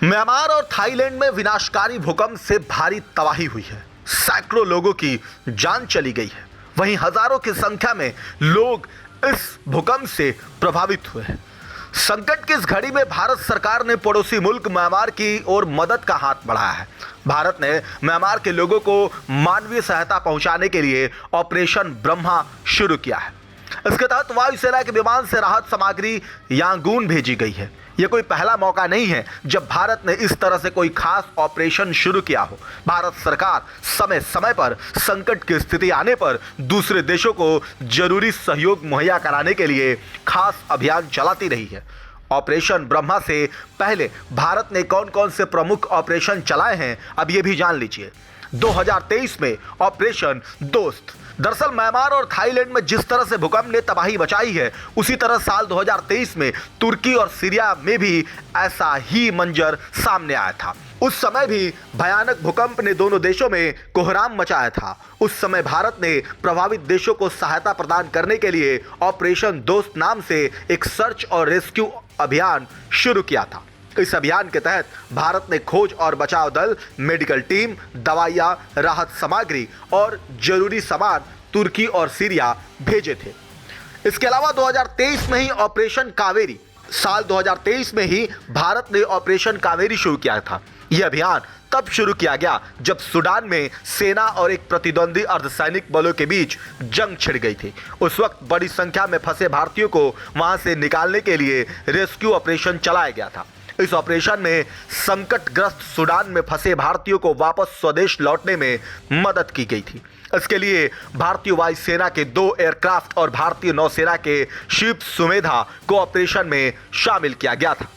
Myanmar और Thailand में विनाशकारी भूकंप से भारी तबाही हुई है। सैकड़ों लोगों की जान चली गई है। वहीं हजारों की संख्या में लोग इस भूकंप से प्रभावित हुए हैं। संकट की इस घड़ी में भारत सरकार ने पड़ोसी मुल्क म्यांमार की ओर मदद का हाथ बढ़ाया है। भारत ने म्यांमार के लोगों को मानवीय सहायता पहुंचाने के लिए ऑपरेशन ब्रह्मा शुरू किया है। इसके तहत वायुसेना के विमान से राहत सामग्री यांगून भेजी गई है। यह कोई पहला मौका नहीं है जब भारत ने इस तरह से कोई खास ऑपरेशन शुरू किया हो। भारत सरकार समय समय पर संकट की स्थिति आने पर दूसरे देशों को जरूरी सहयोग मुहैया कराने के लिए खास अभियान चलाती रही है। ऑपरेशन ब्रह्मा से पहले भारत ने कौन कौन से प्रमुख ऑपरेशन चलाए हैं, अब ये भी जान लीजिए। 2023 में ऑपरेशन दोस्त। दरअसल म्यांमार और थाईलैंड में जिस तरह से भूकंप ने तबाही मचाई है, उसी तरह साल 2023 में तुर्की और सीरिया में भी ऐसा ही मंजर सामने आया था। उस समय भी भयानक भूकंप ने दोनों देशों में कोहराम मचाया था। उस समय भारत ने प्रभावित देशों को सहायता प्रदान करने के लिए ऑपरेशन दोस्त नाम से एक सर्च और रेस्क्यू अभियान शुरू किया था। इस अभियान के तहत भारत ने खोज और बचाव दल, मेडिकल टीम, दवाइयां, राहत सामग्री और जरूरी सामान तुर्की और सीरिया भेजे थे। इसके अलावा 2023 में ही ऑपरेशन कावेरी, साल 2023 में ही भारत ने ऑपरेशन कावेरी शुरू किया था। यह अभियान तब शुरू किया गया जब सूडान में सेना और एक प्रतिद्वंदी अर्धसैनिक बलों के बीच जंग छिड़ गई थी। उस वक्त बड़ी संख्या में फंसे भारतीयों को वहां से निकालने के लिए रेस्क्यू ऑपरेशन चलाया गया था। इस ऑपरेशन में संकटग्रस्त सूडान में फंसे भारतीयों को वापस स्वदेश लौटने में मदद की गई थी। इसके लिए भारतीय वायुसेना के 2 एयरक्राफ्ट और भारतीय नौसेना के शिप सुमेधा को ऑपरेशन में शामिल किया गया था।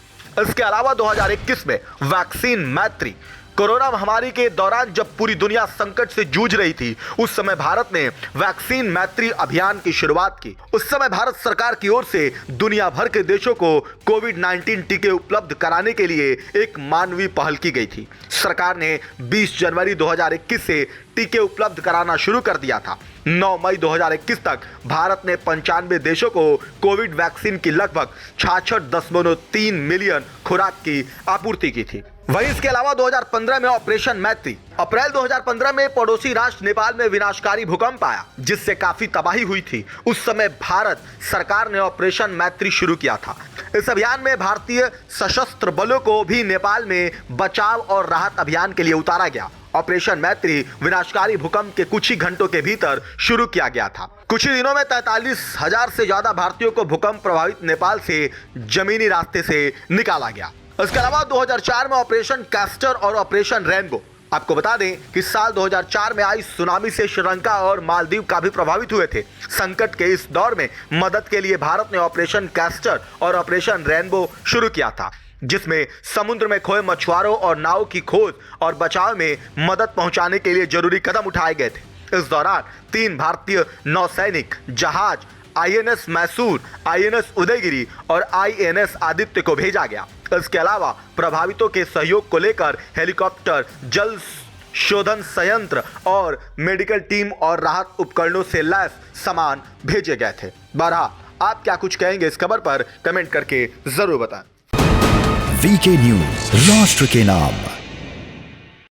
इसके अलावा 2021 में वैक्सीन मैत्री, कोरोना महामारी के दौरान जब पूरी दुनिया संकट से जूझ रही थी, उस समय भारत ने वैक्सीन मैत्री अभियान की शुरुआत की। उस समय भारत सरकार की ओर से दुनिया भर के देशों को कोविड-19 टीके उपलब्ध कराने के लिए एक मानवीय पहल की गई थी। सरकार ने 20 जनवरी 2021 से टीके उपलब्ध कराना शुरू कर दिया था। 9 मई 2021 तक भारत ने 95 देशों को कोविड वैक्सीन की लगभग 66.3 मिलियन खुराक की आपूर्ति की थी। वहीं इसके अलावा 2015 में ऑपरेशन मैत्री। अप्रैल 2015 में पड़ोसी राष्ट्र नेपाल में विनाशकारी भूकंप आया, जिससे काफी तबाही हुई थी। उस समय भारत सरकार ने ऑपरेशन मैत्री शुरू किया था। इस अभियान में भारतीय सशस्त्र बलों को भी नेपाल में बचाव और राहत अभियान के लिए उतारा गया। ऑपरेशन मैत्री विनाशकारी भूकंप के कुछ ही घंटों के भीतर शुरू किया गया था। कुछ ही दिनों में 43,000 से ज्यादा भारतीयों को भूकंप प्रभावित नेपाल से जमीनी रास्ते से निकाला गया। इसके अलावा 2004 में ऑपरेशन कैस्टर और ऑपरेशन रेनबो। आपको बता दें कि साल 2004 में आई सुनामी से श्रीलंका और मालदीव काफी प्रभावित हुए थे। संकट के इस दौर में मदद के लिए भारत ने ऑपरेशन कैस्टर और ऑपरेशन रेनबो शुरू किया था, जिसमें समुद्र में खोए मछुआरों और नाव की खोज और बचाव में मदद पहुंचाने के लिए जरूरी कदम उठाए गए थे। इस दौरान 3 भारतीय नौसैनिक जहाज INS मैसूर, INS उदयगिरी और INS आदित्य को भेजा गया। इसके अलावा प्रभावितों के सहयोग को लेकर हेलीकॉप्टर, जल शोधन संयंत्र और मेडिकल टीम और राहत उपकरणों से लैस सामान भेजे गए थे। बहरहाल आप क्या कुछ कहेंगे इस खबर पर कमेंट करके जरूर बताएं। VK न्यूज, राष्ट्र के नाम।